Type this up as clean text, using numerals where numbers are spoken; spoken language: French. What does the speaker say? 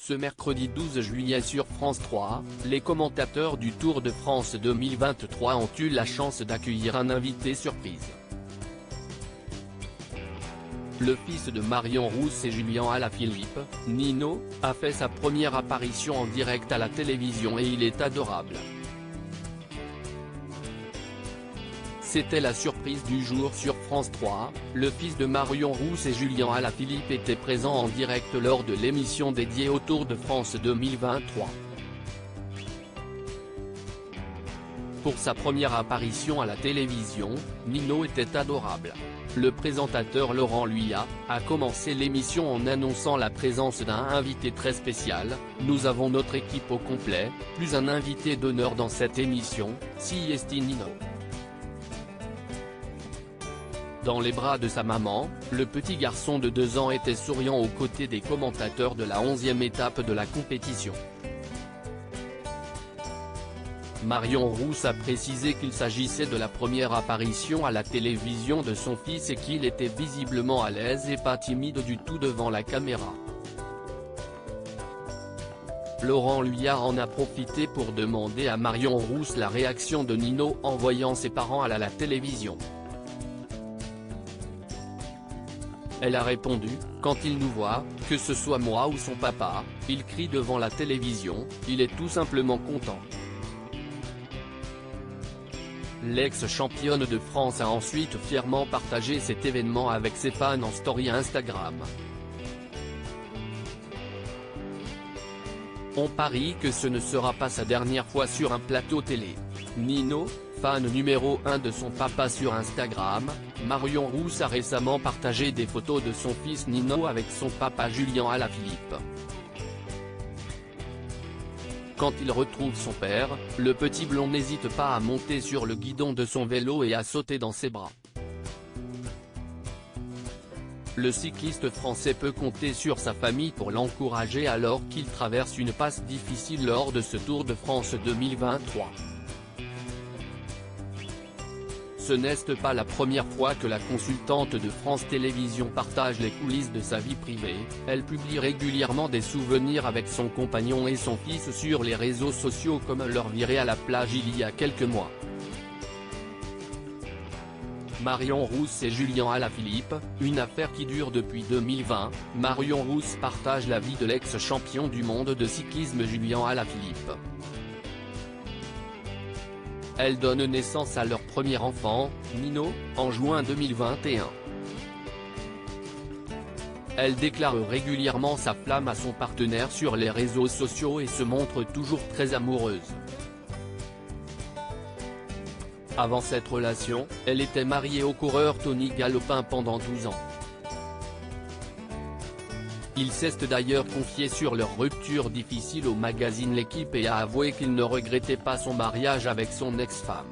Ce mercredi 12 juillet sur France 3, les commentateurs du Tour de France 2023 ont eu la chance d'accueillir un invité surprise. Le fils de Marion Rousse et Julien Alaphilippe, Nino, a fait sa première apparition en direct à la télévision et il est adorable. C'était la surprise du jour sur France 3, le fils de Marion Rousse et Julien Alaphilippe était présent en direct lors de l'émission dédiée au Tour de France 2023. Pour sa première apparition à la télévision, Nino était adorable. Le présentateur Laurent Luyat a commencé l'émission en annonçant la présence d'un invité très spécial. Nous avons notre équipe au complet, plus un invité d'honneur dans cette émission, si esti Nino. Dans les bras de sa maman, le petit garçon de 2 ans était souriant aux côtés des commentateurs de la 11e étape de la compétition. Marion Rousse a précisé qu'il s'agissait de la première apparition à la télévision de son fils et qu'il était visiblement à l'aise et pas timide du tout devant la caméra. Laurent Luyat en a profité pour demander à Marion Rousse la réaction de Nino en voyant ses parents à la télévision. Elle a répondu, quand il nous voit, que ce soit moi ou son papa, il crie devant la télévision, il est tout simplement content. L'ex-championne de France a ensuite fièrement partagé cet événement avec ses fans en story Instagram. On parie que ce ne sera pas sa dernière fois sur un plateau télé. Nino, fan numéro 1 de son papa sur Instagram, Marion Rousse a récemment partagé des photos de son fils Nino avec son papa Julien Alaphilippe. Quand il retrouve son père, le petit blond n'hésite pas à monter sur le guidon de son vélo et à sauter dans ses bras. Le cycliste français peut compter sur sa famille pour l'encourager alors qu'il traverse une passe difficile lors de ce Tour de France 2023. Ce n'est pas la première fois que la consultante de France Télévisions partage les coulisses de sa vie privée, elle publie régulièrement des souvenirs avec son compagnon et son fils sur les réseaux sociaux comme leur virée à la plage il y a quelques mois. Marion Rousse et Julien Alaphilippe, une affaire qui dure depuis 2020, Marion Rousse partage la vie de l'ex-champion du monde de cyclisme Julien Alaphilippe. Elle donne naissance à leur premier enfant, Nino, en juin 2021. Elle déclare régulièrement sa flamme à son partenaire sur les réseaux sociaux et se montre toujours très amoureuse. Avant cette relation, elle était mariée au coureur Tony Galopin pendant 12 ans. Il s'est d'ailleurs confié sur leur rupture difficile au magazine L'Équipe et a avoué qu'il ne regrettait pas son mariage avec son ex-femme.